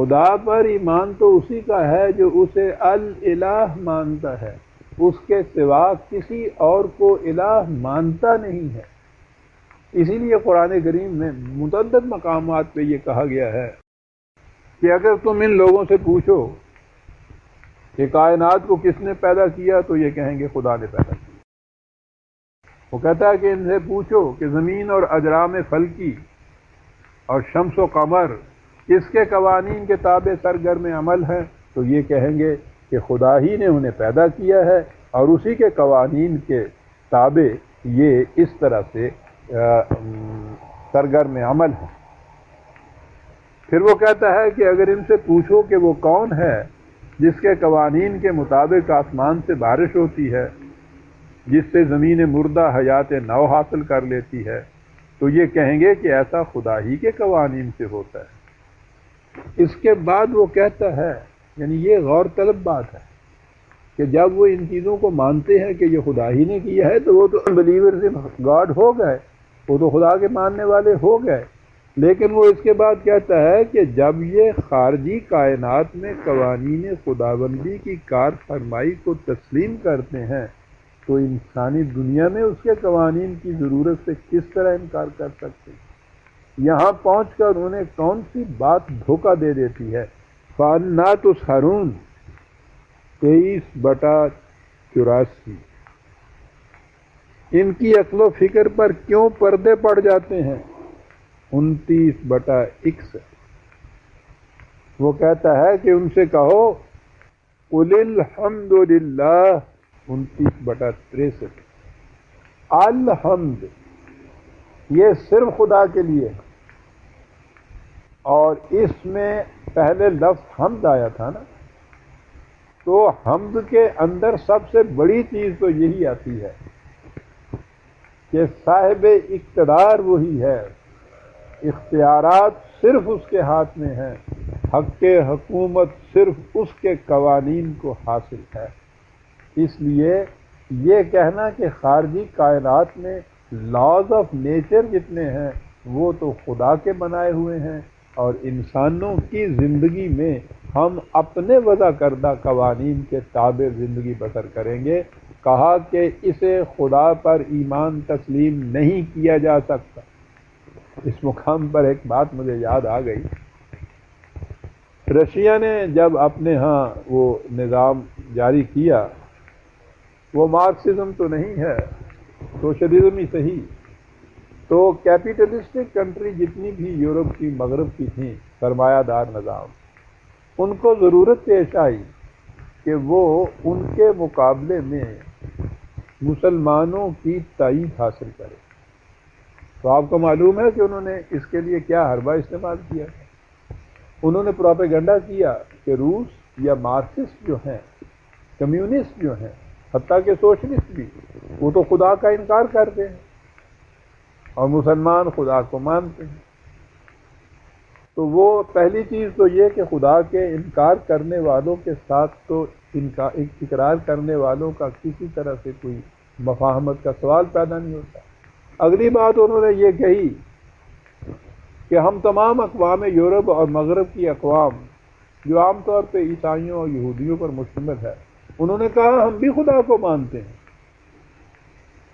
خدا پر ایمان تو اسی کا ہے جو اسے الالہ مانتا ہے، اس کے سوا کسی اور کو الہ مانتا نہیں ہے۔ اسی لیے قرآن کریم میں متعدد مقامات پہ یہ کہا گیا ہے کہ اگر تم ان لوگوں سے پوچھو کہ کائنات کو کس نے پیدا کیا تو یہ کہیں گے خدا نے پیدا کیا۔ وہ کہتا ہے کہ ان سے پوچھو کہ زمین اور اجرام فلکی اور شمس و قمر کس کے قوانین کے تابع سرگرم عمل ہیں، تو یہ کہیں گے کہ خدا ہی نے انہیں پیدا کیا ہے اور اسی کے قوانین کے تابع یہ اس طرح سے سرگرم عمل ہے۔ پھر وہ کہتا ہے کہ اگر ان سے پوچھو کہ وہ کون ہے جس کے قوانین کے مطابق آسمان سے بارش ہوتی ہے، جس سے زمین مردہ حیات نو حاصل کر لیتی ہے، تو یہ کہیں گے کہ ایسا خدا ہی کے قوانین سے ہوتا ہے۔ اس کے بعد وہ کہتا ہے، یعنی یہ غور طلب بات ہے کہ جب وہ ان چیزوں کو مانتے ہیں کہ یہ خدا ہی نے کیا ہے تو وہ تو بلیورز ان گاڈ ہو گئے، وہ تو خدا کے ماننے والے ہو گئے، لیکن وہ اس کے بعد کہتا ہے کہ جب یہ خارجی کائنات میں قوانین خداوندی کی کار فرمائی کو تسلیم کرتے ہیں تو انسانی دنیا میں اس کے قوانین کی ضرورت سے کس طرح انکار کر سکتے ہیں؟ یہاں پہنچ کر انہیں کون سی بات دھوکہ دے دیتی ہے؟ فَأَنَّىٰ تُسْحَرُونَ 23/84۔ ان کی عقل و فکر پر کیوں پردے پڑ جاتے ہیں؟ 29/61۔ وہ کہتا ہے کہ ان سے کہو قُلِ الْحَمْدُ لِلَّهِ 29/63۔ الحمد یہ صرف خدا کے لیے ہے، اور اس میں پہلے لفظ حمد آیا تھا نا، تو حمد کے اندر سب سے بڑی چیز تو یہی آتی ہے کہ صاحب اقتدار وہی ہے، اختیارات صرف اس کے ہاتھ میں ہیں، حق حکومت صرف اس کے قوانین کو حاصل ہے۔ اس لیے یہ کہنا کہ خارجی کائنات میں لاز آف نیچر جتنے ہیں وہ تو خدا کے بنائے ہوئے ہیں، اور انسانوں کی زندگی میں ہم اپنے وضع کردہ قوانین کے تابع زندگی بسر کریں گے، کہا کہ اسے خدا پر ایمان تسلیم نہیں کیا جا سکتا۔ اس مقام پر ایک بات مجھے یاد آ گئی، رشیا نے جب اپنے ہاں وہ نظام جاری کیا، وہ مارکسزم تو نہیں ہے، سوشلزم ہی صحیح، تو کیپیٹلسٹک کنٹری جتنی بھی یورپ کی مغرب کی تھیں سرمایہ دار نظام، ان کو ضرورت پیش آئی کہ وہ ان کے مقابلے میں مسلمانوں کی تائید حاصل کرے۔ تو آپ کو معلوم ہے کہ انہوں نے اس کے لیے کیا حربہ استعمال کیا؟ انہوں نے پروپیگنڈا کیا کہ روس یا مارکسسٹ جو ہیں، کمیونسٹ جو ہیں، حتیٰ کہ سوشلسٹ بھی، وہ تو خدا کا انکار کرتے ہیں اور مسلمان خدا کو مانتے ہیں۔ تو وہ پہلی چیز تو یہ کہ خدا کے انکار کرنے والوں کے ساتھ تو اقرار کرنے والوں کا کسی طرح سے کوئی مفاہمت کا سوال پیدا نہیں ہوتا۔ اگلی بات انہوں نے یہ کہی کہ ہم تمام اقوام یورپ اور مغرب کی اقوام جو عام طور پہ عیسائیوں اور یہودیوں پر مشتمل ہے، انہوں نے کہا ہم بھی خدا کو مانتے ہیں،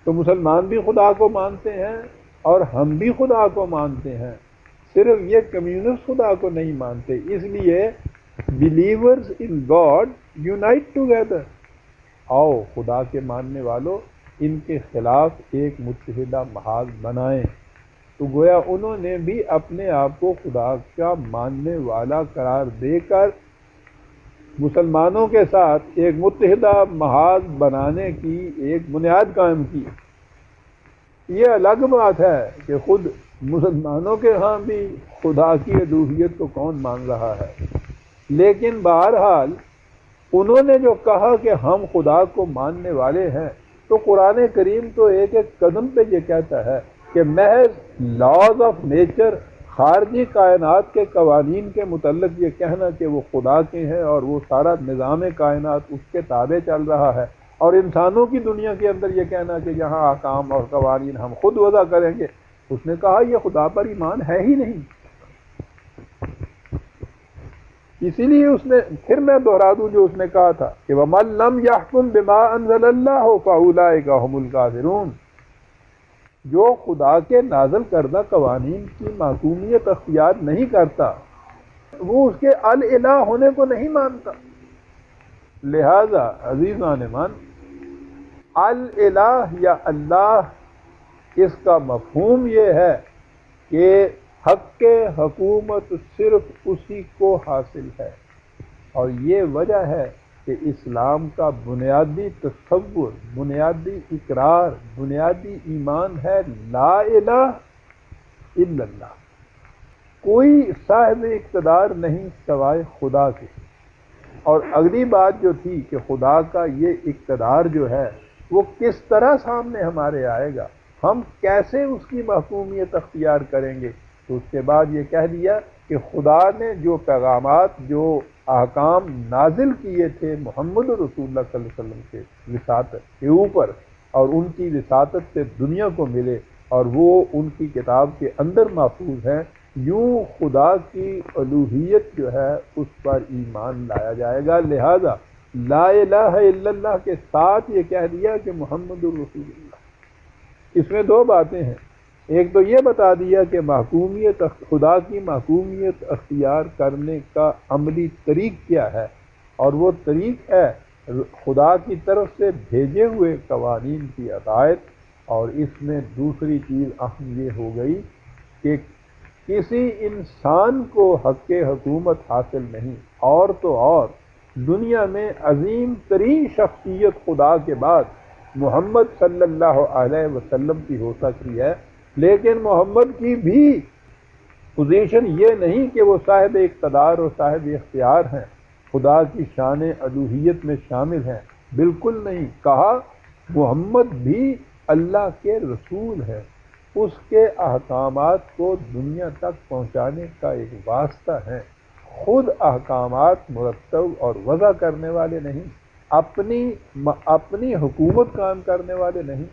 تو مسلمان بھی خدا کو مانتے ہیں اور ہم بھی خدا کو مانتے ہیں، صرف یہ کمیونسٹ خدا کو نہیں مانتے۔ اس لیے believers in god unite together, آؤ خدا کے ماننے والوں ان کے خلاف ایک متحدہ محاذ بنائیں۔ تو گویا انہوں نے بھی اپنے آپ کو خدا کا ماننے والا قرار دے کر مسلمانوں کے ساتھ ایک متحدہ محاذ بنانے کی ایک بنیاد قائم کی۔ یہ الگ بات ہے کہ خود مسلمانوں کے ہاں بھی خدا کی الوہیت کو کون مان رہا ہے، لیکن بہرحال انہوں نے جو کہا کہ ہم خدا کو ماننے والے ہیں، تو قرآن کریم تو ایک ایک قدم پہ یہ کہتا ہے کہ محض لاز آف نیچر، خارجی کائنات کے قوانین کے متعلق یہ کہنا کہ وہ خدا کے ہیں اور وہ سارا نظام کائنات اس کے تابع چل رہا ہے، اور انسانوں کی دنیا کے اندر یہ کہنا کہ یہاں احکام اور قوانین ہم خود وضع کریں گے، اس نے کہا یہ خدا پر ایمان ہے ہی نہیں۔ اسی لیے اس نے پھر میں دوہرا دوں جو اس نے کہا تھا کہ وَمَن لَّمْ يَحْكُم بِمَا أَنزَلَ اللَّهُ فَأُولَٰئِكَ هُمُ الْكَافِرُونَ، جو خدا کے نازل کردہ قوانین کی محکومیت اختیار نہیں کرتا وہ اس کے الہ ہونے کو نہیں مانتا۔ لہذا عزیزان من، الہ یا اللہ، اس کا مفہوم یہ ہے کہ حق حکومت صرف اسی کو حاصل ہے، اور یہ وجہ ہے کہ اسلام کا بنیادی تصور، بنیادی اقرار، بنیادی ایمان ہے لا الہ الا اللہ، کوئی صاحب اقتدار نہیں سوائے خدا کے۔ اور اگلی بات جو تھی کہ خدا کا یہ اقتدار جو ہے وہ کس طرح سامنے ہمارے آئے گا، ہم کیسے اس کی محکومیت اختیار کریں گے، تو اس کے بعد یہ کہہ دیا کہ خدا نے جو پیغامات، جو احکام نازل کیے تھے محمد رسول اللہ صلی اللہ علیہ وسلم کے وساطت کے اوپر، اور ان کی وساطت سے دنیا کو ملے اور وہ ان کی کتاب کے اندر محفوظ ہیں، یوں خدا کی الوہیت جو ہے اس پر ایمان لایا جائے گا۔ لہذا لا الہ الا اللہ کے ساتھ یہ کہہ دیا کہ محمد رسول اللہ۔ اس میں دو باتیں ہیں، ایک تو یہ بتا دیا کہ محکومیت، خدا کی محکومیت اختیار کرنے کا عملی طریق کیا ہے، اور وہ طریق ہے خدا کی طرف سے بھیجے ہوئے قوانین کی اطاعت، اور اس میں دوسری چیز اہم یہ ہو گئی کہ کسی انسان کو حق حکومت حاصل نہیں، اور تو اور دنیا میں عظیم ترین شخصیت خدا کے بعد محمد صلی اللہ علیہ وسلم کی ہو سکتی ہے، لیکن محمد کی بھی پوزیشن یہ نہیں کہ وہ صاحب اقتدار اور صاحب اختیار ہیں، خدا کی شان الوہیت میں شامل ہیں، بالکل نہیں۔ کہا محمد بھی اللہ کے رسول ہے، اس کے احکامات کو دنیا تک پہنچانے کا ایک واسطہ ہے، خود احکامات مرتب اور وضع کرنے والے نہیں، اپنی حکومت قائم کرنے والے نہیں،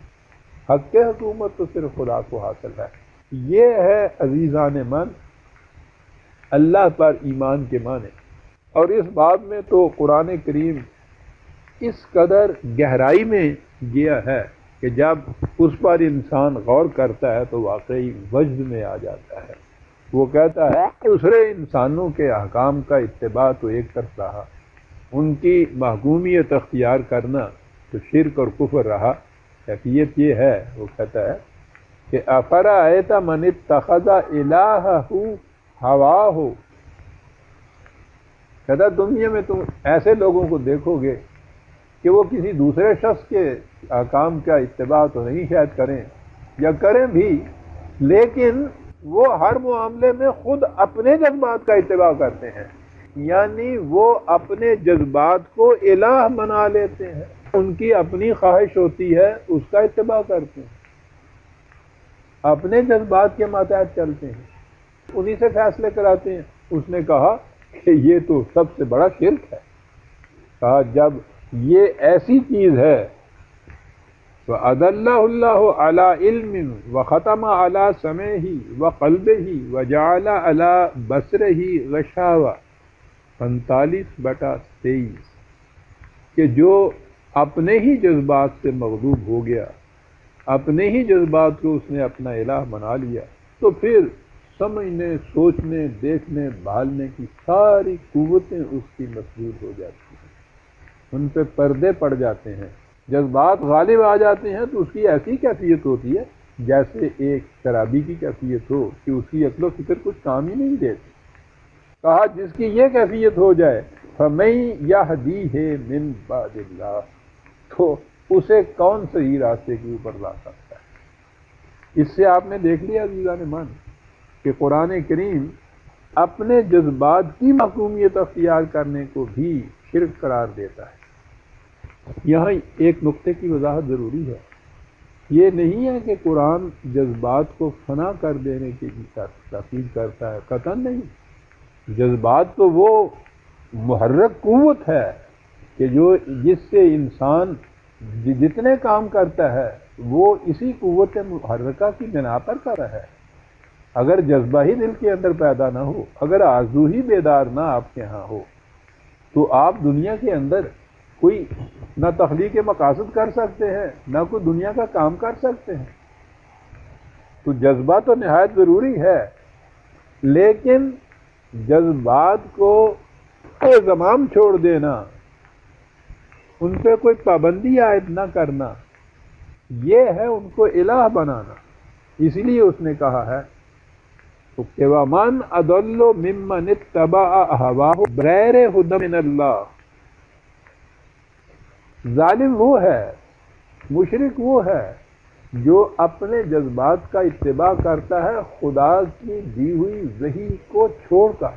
حق حکومت تو صرف خدا کو حاصل ہے۔ یہ ہے عزیزان من اللہ پر ایمان کے معنی۔ اور اس بات میں تو قرآن کریم اس قدر گہرائی میں گیا ہے کہ جب اس پر انسان غور کرتا ہے تو واقعی وجد میں آ جاتا ہے۔ وہ کہتا ہے کہ دوسرے انسانوں کے احکام کا اتباع تو ایک طرف رہا، ان کی محکومیت اختیار کرنا تو شرک اور کفر رہا۔ کیفیت یہ ہے، وہ کہتا ہے کہ افرأیت من اتخذ الہہ ہواہ، کہتا دنیا میں تم ایسے لوگوں کو دیکھو گے کہ وہ کسی دوسرے شخص کے احکام کا اتباع تو نہیں شاید کریں، یا کریں بھی لیکن وہ ہر معاملے میں خود اپنے جذبات کا اتباع کرتے ہیں، یعنی وہ اپنے جذبات کو الہ بنا لیتے ہیں، ان کی اپنی خواہش ہوتی ہے اس کا اتباع کرتے ہیں، اپنے جذبات کے ماتحت چلتے ہیں، انہی سے فیصلے کراتے ہیں۔ اس نے کہا کہ یہ تو سب سے بڑا شرک ہے۔ کہا جب یہ ایسی چیز ہے وَأَضَلَّهُ اللَّهُ عَلَىٰ عِلْمٍ وَخَتَمَ عَلَىٰ سَمْعِهِ وَقَلْبِهِ وَجَعَلَ عَلَىٰ بَصَرِهِ غِشَاوَةً 45/23، کہ جو اپنے ہی جذبات سے مغلوب ہو گیا، اپنے ہی جذبات کو اس نے اپنا الہ بنا لیا، تو پھر سمجھنے، سوچنے، دیکھنے، بھالنے کی ساری قوتیں اس کی مسدود ہو جاتی ہیں، ان پہ پردے پڑ جاتے ہیں، جذبات غالب آ جاتے ہیں، تو اس کی ایسی کیفیت ہوتی ہے جیسے ایک شرابی کی کیفیت ہو کہ اس کی عقل و فکر کچھ کام ہی نہیں دیتی۔ کہا جس کی یہ کیفیت ہو جائے فَمَن يَهْدِيهِ مِن بَعْدِ اللَّهِ، تو اسے کون صحیح راستے کے اوپر لا سکتا ہے۔ اس سے آپ نے دیکھ لیا عزیزان من کہ قرآن کریم اپنے جذبات کی محکومیت اختیار کرنے کو بھی شرک قرار دیتا ہے۔ یہاں ایک نقطے کی وضاحت ضروری ہے، یہ نہیں ہے کہ قرآن جذبات کو فنا کر دینے کی تاکید کرتا ہے، قطعاً نہیں۔ جذبات تو وہ محرک قوت ہے کہ جس سے انسان جتنے کام کرتا ہے وہ اسی قوت محرکہ کی بنا پر کر رہا ہے۔ اگر جذبہ ہی دل کے اندر پیدا نہ ہو، اگر آرزو ہی بیدار نہ آپ کے ہاں ہو، تو آپ دنیا کے اندر کوئی نہ تخلیق مقاصد کر سکتے ہیں، نہ کوئی دنیا کا کام کر سکتے ہیں۔ تو جذبہ تو نہایت ضروری ہے، لیکن جذبات کو زمام چھوڑ دینا، ان پہ کوئی پابندی عائد نہ کرنا، یہ ہے ان کو الہ بنانا۔ اس لیے اس نے کہا ہے کہ وَمَنْ أَضَلُّ مِمَّنِ اتَّبَعَ هَوَاهُ بِغَيْرِ هُدًى مِنَ اللَّهِ۔ ظالم وہ ہے، مشرک وہ ہے جو اپنے جذبات کا اتباع کرتا ہے خدا کی دی ہوئی وحی کو چھوڑ کر۔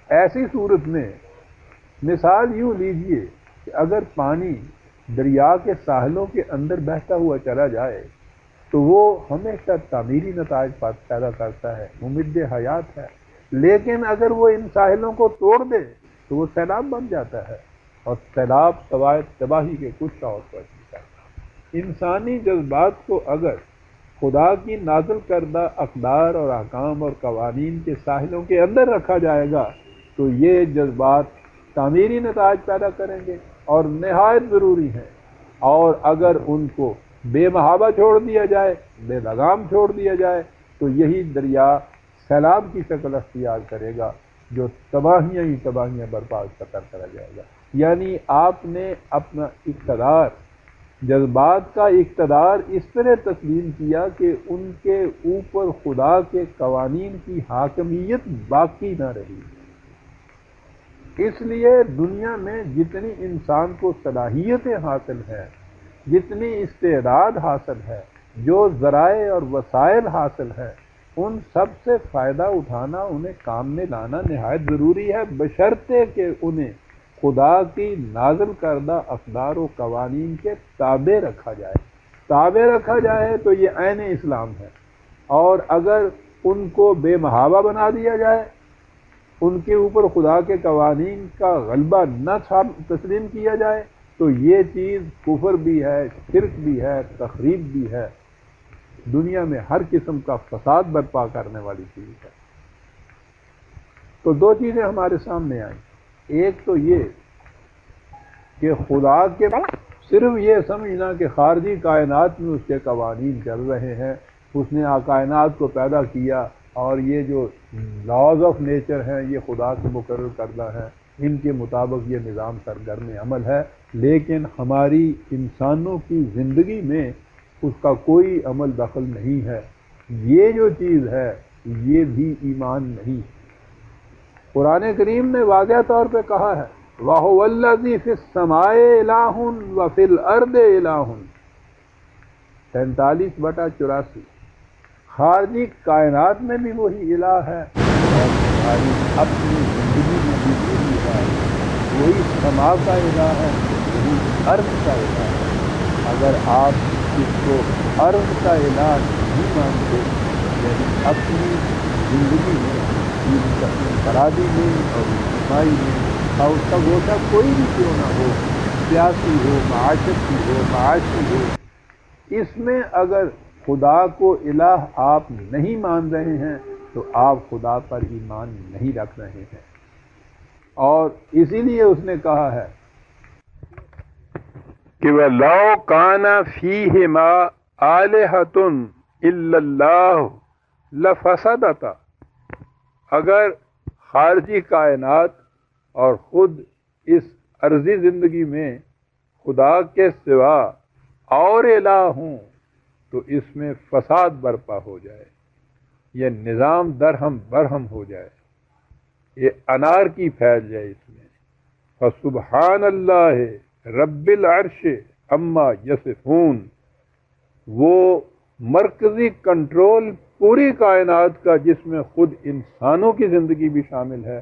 ایسی صورت میں مثال یوں لیجئے کہ اگر پانی دریا کے ساحلوں کے اندر بہتا ہوا چلا جائے تو وہ ہمیشہ تعمیری نتائج پیدا کرتا ہے، ممد حیات ہے، لیکن اگر وہ ان ساحلوں کو توڑ دے تو وہ سیلاب بن جاتا ہے، اور سیلاب تباہی کے کچھ اور پڑتا ہے۔ انسانی جذبات کو اگر خدا کی نازل کردہ اقدار اور احکام اور قوانین کے ساحلوں کے اندر رکھا جائے گا تو یہ جذبات تعمیری نتائج پیدا کریں گے اور نہایت ضروری ہیں، اور اگر ان کو بے محابہ چھوڑ دیا جائے، بے لگام چھوڑ دیا جائے تو یہی دریا سیلاب کی شکل اختیار کرے گا جو تباہیاں ہی تباہیاں برپا کرتا جائے گا۔ یعنی آپ نے اپنا اقتدار، جذبات کا اقتدار اس طرح تسلیم کیا کہ ان کے اوپر خدا کے قوانین کی حاکمیت باقی نہ رہی۔ اس لیے دنیا میں جتنی انسان کو صلاحیتیں حاصل ہیں، جتنی استعداد حاصل ہے، جو ذرائع اور وسائل حاصل ہیں، ان سب سے فائدہ اٹھانا، انہیں کام میں لانا نہایت ضروری ہے، بشرطے کہ انہیں خدا کی نازل کردہ اقدار و قوانین کے تابع رکھا جائے۔ تابع رکھا جائے تو یہ عین اسلام ہے، اور اگر ان کو بے محابہ بنا دیا جائے، ان کے اوپر خدا کے قوانین کا غلبہ نہ تسلیم کیا جائے تو یہ چیز کفر بھی ہے، شرک بھی ہے، تخریب بھی ہے، دنیا میں ہر قسم کا فساد برپا کرنے والی چیز ہے۔ تو دو چیزیں ہمارے سامنے آئیں، ایک تو یہ کہ خدا کے صرف یہ سمجھنا کہ خارجی کائنات میں اس کے قوانین چل رہے ہیں، اس نے کائنات کو پیدا کیا اور یہ جو لاز آف نیچر ہیں یہ خدا سے مقرر کردہ ہیں، ان کے مطابق یہ نظام سرگرم عمل ہے، لیکن ہماری انسانوں کی زندگی میں اس کا کوئی عمل دخل نہیں ہے، یہ جو چیز ہے یہ بھی ایمان نہیں۔ قرآن کریم نے واضح طور پہ کہا ہے وَهُوَ الَّذِي فِي السَّمَاءِ إِلَٰهٌ وَفِي الْأَرْضِ إِلَٰهٌ، 43/84۔ خارجی کائنات میں بھی وہی الہ ہے اور ہماری اپنی زندگی میں بھی وہی الہ ہے، وہی سما کا الہ ہے، وہی ارض کا الہ ہے۔ اگر آپ اس کو ارض کا الہ نہیں مانتے، یعنی اپنی زندگی میں انفرادی میں اور اجتماعی میں اور اس کا گوشہ کوئی بھی کیوں نہ ہو، سیاسی ہو، معاشرتی ہو، معاشی ہو، اس میں اگر خدا کو الہ آپ نہیں مان رہے ہیں تو آپ خدا پر ایمان نہیں رکھ رہے ہیں۔ اور اسی لیے اس نے کہا ہے کہ وَلَوْ كَانَ فِيهِمَا آلِهَةٌ إِلَّا اللَّهُ لَفَسَدَتَا، اگر خارجی کائنات اور خود اس عرضی زندگی میں خدا کے سوا اور الہ ہوں تو اس میں فساد برپا ہو جائے، یہ نظام درہم برہم ہو جائے، یہ انارکی پھیل جائے اس میں۔ فَسُبْحَانَ اللَّهِ رَبِّ الْعَرْشِ عَمَّا يَصِفُونَ، وہ مرکزی کنٹرول پوری کائنات کا جس میں خود انسانوں کی زندگی بھی شامل ہے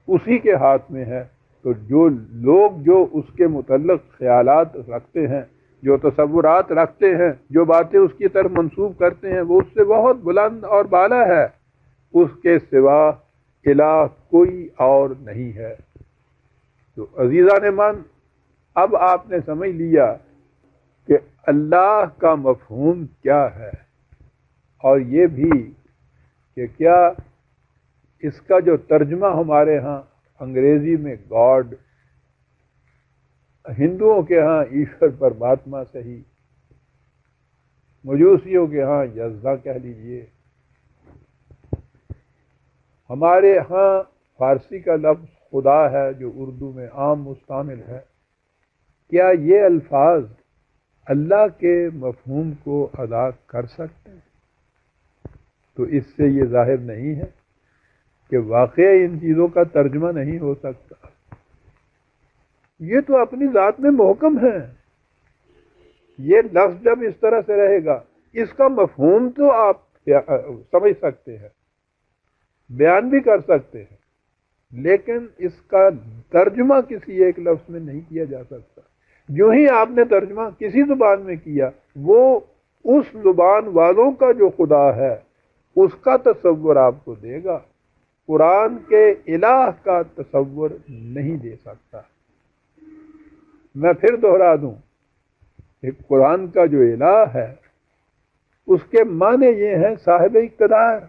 اسی کے ہاتھ میں ہے، تو جو لوگ جو اس کے متعلق خیالات رکھتے ہیں، جو تصورات رکھتے ہیں، جو باتیں اس کی طرف منسوب کرتے ہیں، وہ اس سے بہت بلند اور بالا ہے، اس کے سوا الہ کوئی اور نہیں ہے۔ تو عزیزان من، اب آپ نے سمجھ لیا کہ اللہ کا مفہوم کیا ہے اور یہ بھی کہ کیا اس کا جو ترجمہ ہمارے ہاں انگریزی میں گاڈ، ہندوؤں کے ہاں ایشور پرماتما صحیح، مجوسیوں کے ہاں یزدا کہہ لیجئے، ہمارے ہاں فارسی کا لفظ خدا ہے جو اردو میں عام مستعمل ہے، کیا یہ الفاظ اللہ کے مفہوم کو ادا کر سکتے ہیں؟ تو اس سے یہ ظاہر نہیں ہے کہ واقعہ ان چیزوں کا ترجمہ نہیں ہو سکتا. یہ تو اپنی ذات میں محکم ہے. یہ لفظ جب اس طرح سے رہے گا، اس کا مفہوم تو آپ سمجھ سکتے ہیں، بیان بھی کر سکتے ہیں، لیکن اس کا ترجمہ کسی ایک لفظ میں نہیں کیا جا سکتا. جو ہی آپ نے ترجمہ کسی زبان میں کیا، وہ اس زبان والوں کا جو خدا ہے اس کا تصور آپ کو دے گا، قرآن کے الہ کا تصور نہیں دے سکتا. میں پھر دہرا دوں کہ قرآن کا جو الہ ہے اس کے معنی یہ ہیں صاحب اقتدار.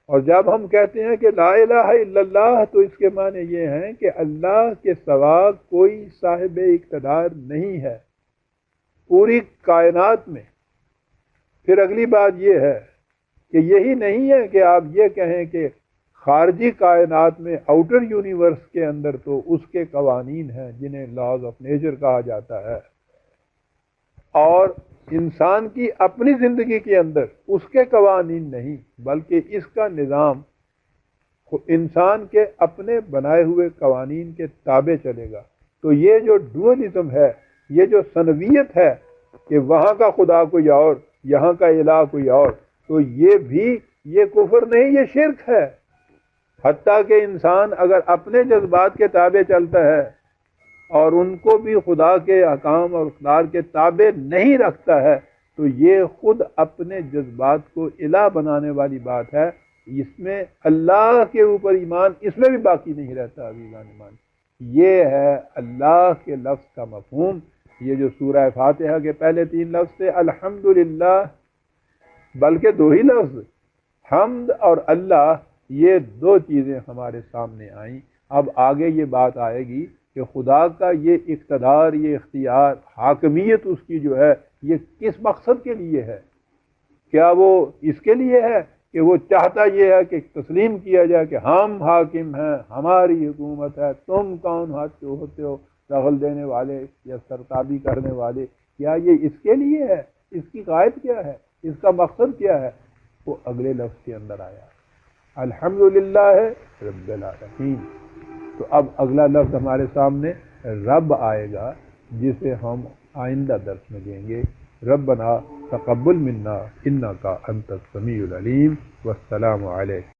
اور جب ہم کہتے ہیں کہ لا الہ الا اللہ تو اس کے معنی یہ ہیں کہ اللہ کے سوا کوئی صاحب اقتدار نہیں ہے پوری کائنات میں. پھر اگلی بات یہ ہے کہ یہی نہیں ہے کہ آپ یہ کہیں کہ خارجی کائنات میں آؤٹر یونیورس کے اندر تو اس کے قوانین ہیں جنہیں لاز آف نیچر کہا جاتا ہے، اور انسان کی اپنی زندگی کے اندر اس کے قوانین نہیں، بلکہ اس کا نظام انسان کے اپنے بنائے ہوئے قوانین کے تابع چلے گا. تو یہ جو ڈوئلزم ہے، یہ جو ثنویت ہے کہ وہاں کا خدا کوئی اور یہاں کا الہ کوئی اور، تو یہ بھی یہ کفر نہیں، یہ شرک ہے. حتیٰ کہ انسان اگر اپنے جذبات کے تابع چلتا ہے اور ان کو بھی خدا کے احکام اور اقدار کے تابع نہیں رکھتا ہے، تو یہ خود اپنے جذبات کو الہ بنانے والی بات ہے. اس میں اللہ کے اوپر ایمان اس میں بھی باقی نہیں رہتا. عزیزان ایمان، یہ ہے اللہ کے لفظ کا مفہوم. یہ جو سورہ فاتحہ کے پہلے 3 لفظ تھے الحمدللہ، بلکہ 2 ہی لفظ حمد اور اللہ، یہ 2 چیزیں ہمارے سامنے آئیں. اب آگے یہ بات آئے گی کہ خدا کا یہ اقتدار، یہ اختیار، حاکمیت اس کی جو ہے، یہ کس مقصد کے لیے ہے؟ کیا وہ اس کے لیے ہے کہ وہ چاہتا یہ ہے کہ تسلیم کیا جائے کہ ہم حاکم ہیں، ہماری حکومت ہے، تم کون ہوتے ہو دخل دینے والے یا سرتابی کرنے والے؟ کیا یہ اس کے لیے ہے؟ اس کی غائب کیا ہے؟ اس کا مقصد کیا ہے؟ وہ اگلے لفظ کے اندر آیا الحمدللہ رب العالمین. تو اب اگلا لفظ ہمارے سامنے رب آئے گا، جسے ہم آئندہ درس میں دیں گے. ربنا تقبل منا انک انت السمیع العلیم، والسلام علیکم.